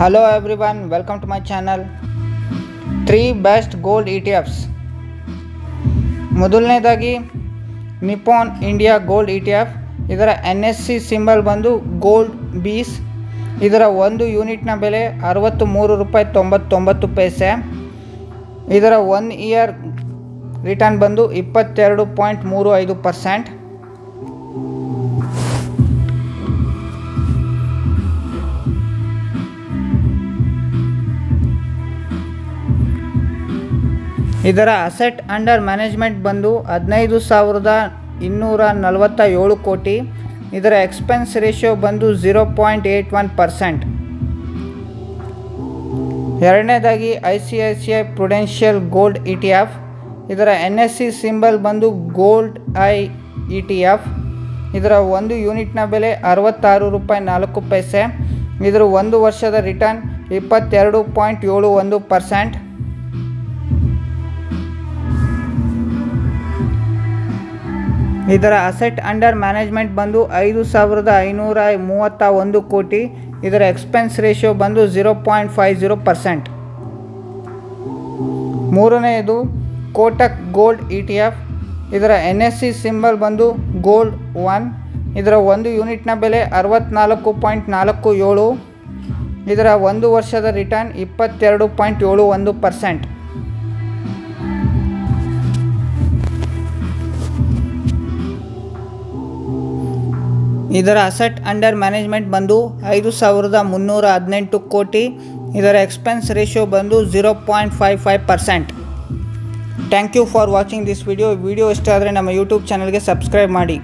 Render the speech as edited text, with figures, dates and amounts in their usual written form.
Hello everyone, welcome to my channel. 3 best gold ETFs. ಮೊದಲನೇದಾಗಿ Nippon India gold ETF. ಇದರ NSE symbol ಬಂದು gold ಬೀಸ್. ಇದರ ಒಂದು ಯೂನಿಟ್ನ ಬೆಲೆ ₹63.99. ಇದರ 1 ಇಯರ್ ರಿಟರ್ನ್ ಬಂದು 22.35%. ಇದರ ಅಸೆಟ್ ಅಂಡರ್ ಮ್ಯಾನೇಜ್ಮೆಂಟ್ ಬಂದು 15,247 ಕೋಟಿ. ಇದರ ಎಕ್ಸ್ಪೆನ್ಸ್ ರೇಷಿಯೋ ಬಂದು 0.81%. ಎರಡನೇದಾಗಿ ICICI ಪ್ರುಡೆನ್ಷಿಯಲ್ ಗೋಲ್ಡ್ ETF. ಇದರ NSE ಸಿಂಬಲ್ ಬಂದು ಗೋಲ್ಡ್ ಐ ETF. ಇದರ ಒಂದು ಯೂನಿಟ್ನ ಬೆಲೆ ₹66.4. ಇದರ ಒಂದು ವರ್ಷದ ರಿಟರ್ನ್ 22.71%. ಇದರ ಅಸೆಟ್ ಅಂಡರ್ ಮ್ಯಾನೇಜ್ಮೆಂಟ್ ಬಂದು 5,531 ಕೋಟಿ. ಇದರ ಎಕ್ಸ್ಪೆನ್ಸ್ ರೇಷಿಯೋ ಬಂದು 0.50%. ಮೂರನೆಯದು ಕೋಟಕ್ ಗೋಲ್ಡ್ ETF. ಇದರ NSE ಸಿಂಬಲ್ ಬಂದು ಗೋಲ್ಡ್ 1. ಇದರ ಒಂದು ಯೂನಿಟ್ನ ಬೆಲೆ $64.47. ಇದರ ಒಂದು ವರ್ಷದ ರಿಟರ್ನ್ 22.71%. ಇದರ ಅಸೆಟ್ ಅಂಡರ್ ಮ್ಯಾನೇಜ್ಮೆಂಟ್ ಬಂದು 5,318 ಕೋಟಿ. ಇದರ ಎಕ್ಸ್ಪೆನ್ಸ್ ರೇಷಿಯೋ ಬಂದು 0.55%. Thank you for watching this video ಇಷ್ಟ ಆದರೆ ನಮ್ಮ ಯೂಟ್ಯೂಬ್ ಚಾನಲ್ಗೆ ಸಬ್ಸ್ಕ್ರೈಬ್ ಮಾಡಿ.